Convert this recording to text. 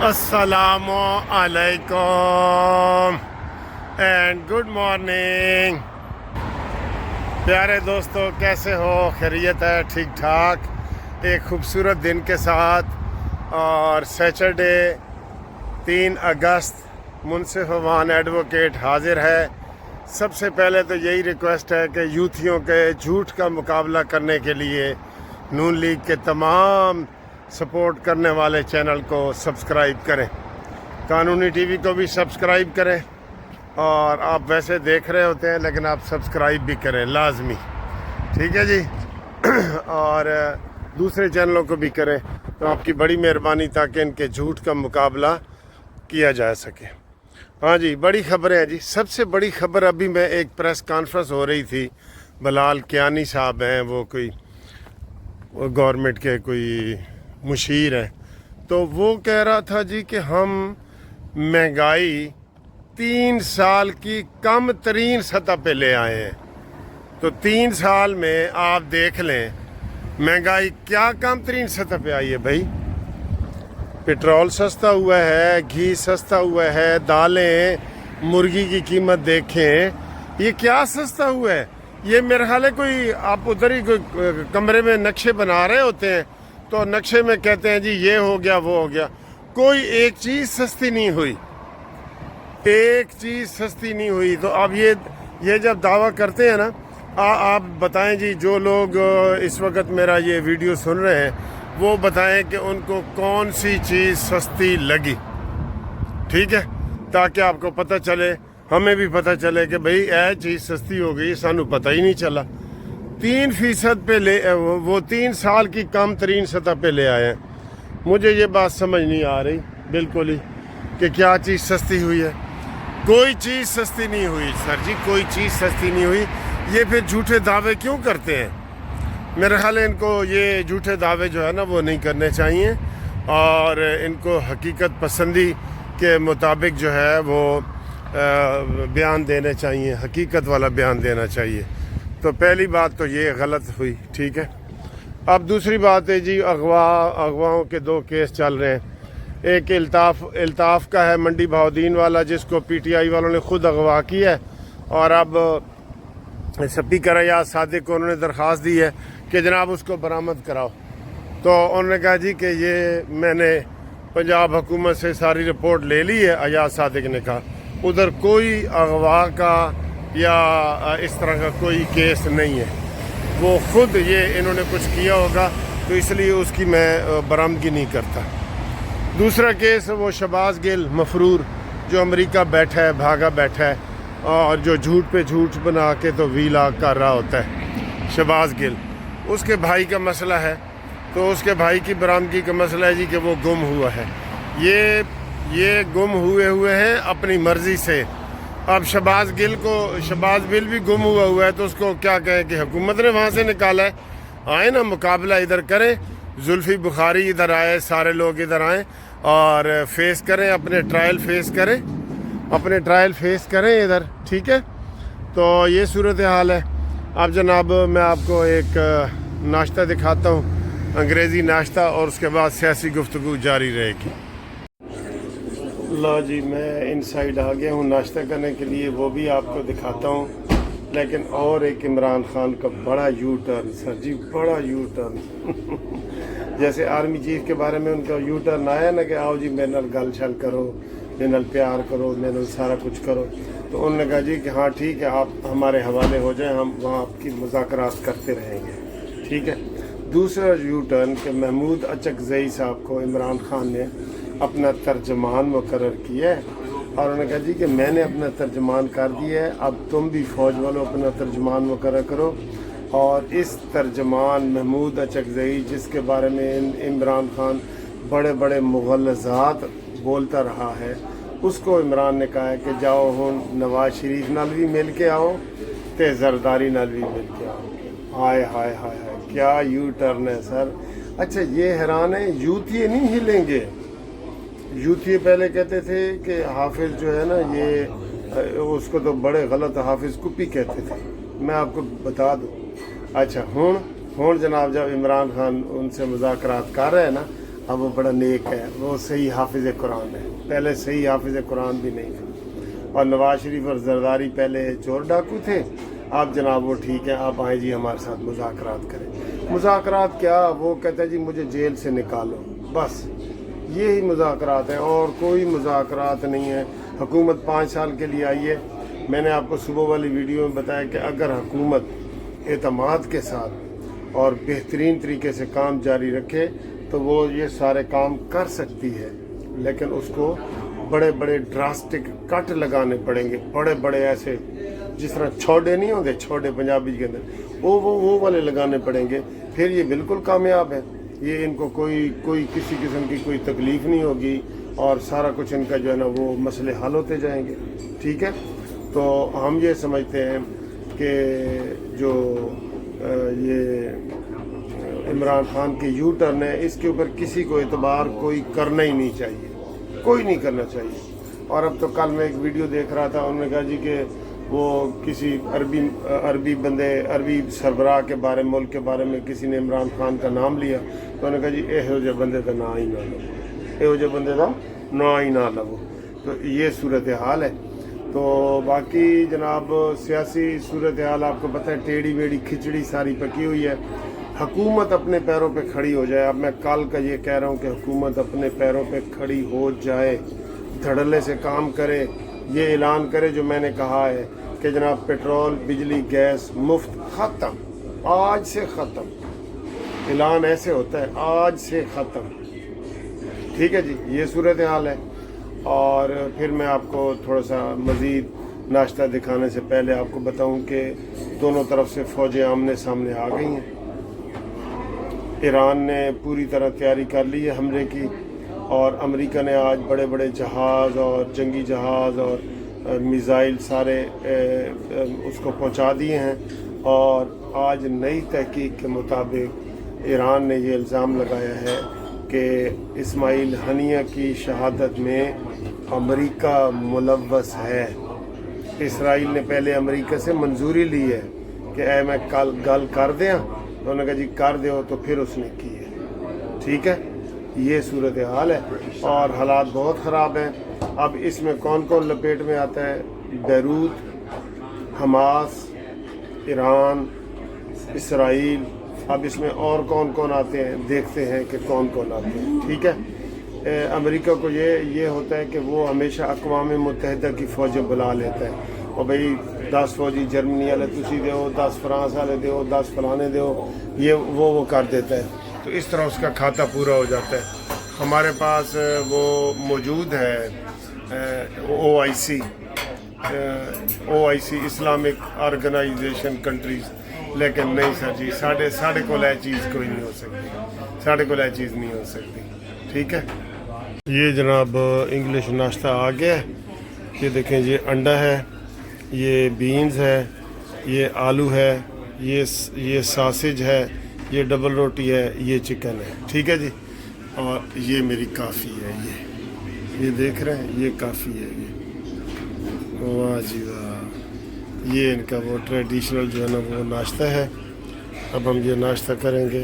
अस्सलामु अलैकुम and good morning. प्यारे दोस्तों, कैसे हो? खैरियत है? ठीक ठाक। एक खूबसूरत दिन के साथ और सैटरडे 3 अगस्त मुनसिफ अमान एडवोकेट हाजिर है। सबसे पहले तो यही रिक्वेस्ट है कि यूथियों के झूठ का मुकाबला करने के लिए नून लीग के तमाम सपोर्ट करने वाले चैनल को सब्सक्राइब करें, कानूनी टीवी को भी सब्सक्राइब करें, और आप वैसे देख रहे होते हैं लेकिन आप सब्सक्राइब भी करें लाजमी, ठीक है जी। और दूसरे चैनलों को भी करें तो आपकी बड़ी मेहरबानी, ताकि इनके झूठ का मुकाबला किया जा सके। हाँ जी, बड़ी खबरें हैं जी। सबसे बड़ी खबर, अभी मैं एक प्रेस कॉन्फ्रेंस हो रही थी, बिलाल कियानी साहब हैं, वो कोई गवर्नमेंट के कोई मुशीर हैं, तो वो कह रहा था जी कि हम महंगाई 3 साल की कम तरीन सतह पे ले आए हैं। तो 3 साल में आप देख लें महंगाई क्या कम तरीन सतह पे आई है भाई। पेट्रोल सस्ता हुआ है, घी सस्ता हुआ है, दालें, मुर्गी की कीमत देखें, ये क्या सस्ता हुआ है। ये मेरे ख्याल है कोई आप उधर ही कोई कमरे में नक्शे बना रहे होते हैं, तो नक्शे में कहते हैं जी ये हो गया वो हो गया। कोई एक चीज़ सस्ती नहीं हुई, एक चीज़ सस्ती नहीं हुई। तो अब ये जब दावा करते हैं ना, आप बताएं जी, जो लोग इस वक्त मेरा ये वीडियो सुन रहे हैं वो बताएं कि उनको कौन सी चीज़ सस्ती लगी, ठीक है, ताकि आपको पता चले, हमें भी पता चले कि भाई यह चीज़ सस्ती हो गई, सानू पता ही नहीं चला। 3% पे वो 3 साल की कम तरीन सतह पे ले आए हैं। मुझे ये बात समझ नहीं आ रही बिल्कुल ही कि क्या चीज़ सस्ती हुई है। कोई चीज़ सस्ती नहीं हुई सर जी, कोई चीज़ सस्ती नहीं हुई। ये फिर झूठे दावे क्यों करते हैं? मेरे ख्याल है इनको ये झूठे दावे जो है ना वो नहीं करने चाहिए, और इनको हकीकत पसंदी के मुताबिक जो है वो बयान देने चाहिए, हकीकत वाला बयान देना चाहिए। तो पहली बात तो ये गलत हुई, ठीक है। अब दूसरी बात है जी, अगवाओं के 2 केस चल रहे हैं। एक इल्ताफ़ का है, मंडी भाउद्दीन वाला, जिसको पीटीआई वालों ने खुद अगवा किया है, और अब स्पीकर अयाज सादिक को उन्होंने दरख्वास्त दी है कि जनाब उसको बरामद कराओ। तो उन्होंने कहा जी कि ये मैंने पंजाब हुकूमत से सारी रिपोर्ट ले ली है। अयाज सादिक ने कहा उधर कोई अगवा का या इस तरह का कोई केस नहीं है, वो खुद ये इन्होंने कुछ किया होगा, तो इसलिए उसकी मैं बरामदगी नहीं करता। दूसरा केस वो शहबाज गिल मफरूर, जो अमेरिका बैठा है, भागा बैठा है, और जो झूठ पे झूठ बना के तो वीलाग कर रहा होता है शहबाज गिल। उसके भाई का मसला है, तो उसके भाई की बरामदगी का मसला है जी कि वो गुम हुआ है। ये गुम हुए हैं अपनी मर्ज़ी से। अब शहबाज गिल भी गुम हुआ है, तो उसको क्या कहें कि हुकूमत ने वहाँ से निकाला है। आए ना, मुकाबला इधर करें, जुल्फी बुखारी इधर आए, सारे लोग इधर आएँ और फेस करें, अपने ट्रायल फेस करें इधर, ठीक है। तो ये सूरत हाल है। अब जनाब मैं आपको एक नाश्ता दिखाता हूँ, अंग्रेज़ी नाश्ता, और उसके बाद सियासी गुफ्तगू जारी रहेगी। लो जी, मैं इनसाइड आ गया हूँ नाश्ता करने के लिए, वो भी आपको दिखाता हूँ। लेकिन और एक इमरान खान का बड़ा यू टर्न सर जी, बड़ा यू टर्न। जैसे आर्मी चीफ के बारे में उनका यू टर्न आया ना कि आओ जी मेरे नाल गल छल करो, मेरे नाल प्यार करो, मेरे नाल सारा कुछ करो, तो उन्होंने कहा जी कि हाँ ठीक है, आप हमारे हवाले हो जाएं, हम वहाँ आपकी मुज़ाकरात करते रहेंगे, ठीक है। दूसरा यू टर्न कि महमूद अचकज़ई साहब को इमरान खान ने अपना तर्जमान मुकर्रर किया है, और उन्होंने कहा जी कि मैंने अपना तर्जमान कर दिया है, अब तुम भी फ़ौज वालों अपना तर्जमान मुकर्रर करो। और इस तर्जमान महमूद अचकज़ई, जिसके बारे में इमरान खान बड़े बड़े मुग़ल्लज़ात बोलता रहा है, उसको इमरान ने कहा है कि जाओ हुन नवाज शरीफ नाल भी मिल के आओ, ते जरदारी नाल भी मिल के आओ। हाय हाय हाय हाय, क्या यू टर्न है सर। अच्छा, ये हैरान है, यूथिये नहीं हिलेंगे। यूथिये पहले कहते थे कि हाफिज जो है ना, ये उसको तो बड़े गलत हाफिज कुप्पी कहते थे, मैं आपको बता दूँ। अच्छा, हुन जनाब जब इमरान खान उनसे मुज़ाकरात कर रहे हैं ना, अब वो बड़ा नेक है, वो सही हाफिज़ कुरान है, पहले सही हाफिज़ कुरान भी नहीं थे। और नवाज शरीफ और जरदारी पहले चोर डाकू थे, आप जनाब वो ठीक है, आप आए जी हमारे साथ मुज़ाकरात करें। मुज़ाकरात क्या, वो कहते हैं जी मुझे जेल से निकालो, बस यही मुज़ाकरात हैं और कोई मुज़ाकरात नहीं है। हुकूमत 5 साल के लिए आई है। मैंने आपको सुबह वाली वीडियो में बताया कि अगर हुकूमत एतमाद के साथ और बेहतरीन तरीके से काम जारी रखे तो वो ये सारे काम कर सकती है, लेकिन उसको बड़े बड़े ड्रास्टिक कट लगाने पड़ेंगे, बड़े बड़े ऐसे जिस तरह छोड़े नहीं होते, छोड़े पंजाबी के अंदर वो वाले लगाने पड़ेंगे, फिर ये बिल्कुल कामयाब है। ये इनको कोई किसी किस्म की कोई तकलीफ़ नहीं होगी और सारा कुछ इनका जो है ना वो मसले हल होते जाएंगे। ठीक है, तो हम ये समझते हैं कि जो ये इमरान खान के यू टर्न है, इसके ऊपर किसी को एतबार कोई करना ही नहीं चाहिए, कोई नहीं करना चाहिए। और अब तो कल मैं एक वीडियो देख रहा था, उन्होंने कहा जी कि वो किसी अरबी सरबराह के बारे, मुल्क के बारे में किसी ने इमरान खान का नाम लिया, तो उन्होंने कहा जी एहो जे बंदे का ना ही ना लवो, एहो जे बंदे का ना ही ना लवो। तो ये सूरत हाल है। तो बाकी जनाब सियासी सूरत हाल आपको पता है, टेढ़ी बेड़ी खिचड़ी सारी पकी हुई है। हुकूमत अपने पैरों पे खड़ी हो जाए। अब मैं कल का ये कह रहा हूँ कि हुकूमत अपने पैरों पे खड़ी हो जाए, धड़ल्ले से काम करे, ये ऐलान करे जो मैंने कहा है कि जनाब पेट्रोल, बिजली, गैस मुफ्त ख़त्म, आज से ख़त्म। ऐलान ऐसे होता है, आज से ख़त्म। ठीक है जी, ये सूरत हाल है। और फिर मैं आपको थोड़ा सा मज़ीद नाश्ता दिखाने से पहले आपको बताऊं कि दोनों तरफ से फ़ौजें आमने सामने आ गई हैं। ईरान ने पूरी तरह तैयारी कर ली है हमले की, और अमेरिका ने आज बड़े बड़े जहाज़ और जंगी जहाज़ और मिज़ाइल सारे उसको पहुंचा दिए हैं। और आज नई तहकीक के मुताबिक ईरान ने ये इल्ज़ाम लगाया है कि इस्माइल हनिया की शहादत में अमेरिका मुलव्वस है। इसराइल ने पहले अमेरिका से मंजूरी ली है कि मैं कल गल कर दें, तो उन्होंने कहा जी कर दो, तो फिर उसने की है। ठीक है, ये सूरत हाल है और हालात बहुत ख़राब हैं। अब इसमें कौन कौन लपेट में आता है? Beirut, Hamas, Iran, Israel. अब इसमें और कौन कौन आते हैं, देखते हैं कि कौन कौन आते हैं। ठीक है, अमेरिका को ये होता है कि वो हमेशा अक़वाम मुत्तहिदा की फ़ौजें बुला लेता है, और भाई 10 फौजी जर्मनी वाले तुसी दो, 10 फ्रांस वाले दो, 10 फलाने दो, ये वो कर देता है। तो इस तरह उसका खाता पूरा हो जाता है। हमारे पास वो मौजूद है OIC इस्लामिक ऑर्गेनाइजेशन कंट्रीज़, लेकिन नहीं सर जी, साढ़े को चीज़ कोई नहीं हो सकती, साढ़े को चीज़ नहीं हो सकती। ठीक है, ये जनाब इंग्लिश नाश्ता आ गया। ये देखें, ये अंडा है, ये बीन्स है, ये आलू है, ये सासेज है, ये डबल रोटी है, ये चिकन है। ठीक है जी, और ये मेरी काफ़ी है, ये देख रहे हैं, ये काफ़ी है। ये वाह जी वाह, ये इनका वो ट्रेडिशनल जो है ना वो नाश्ता है। अब हम ये नाश्ता करेंगे।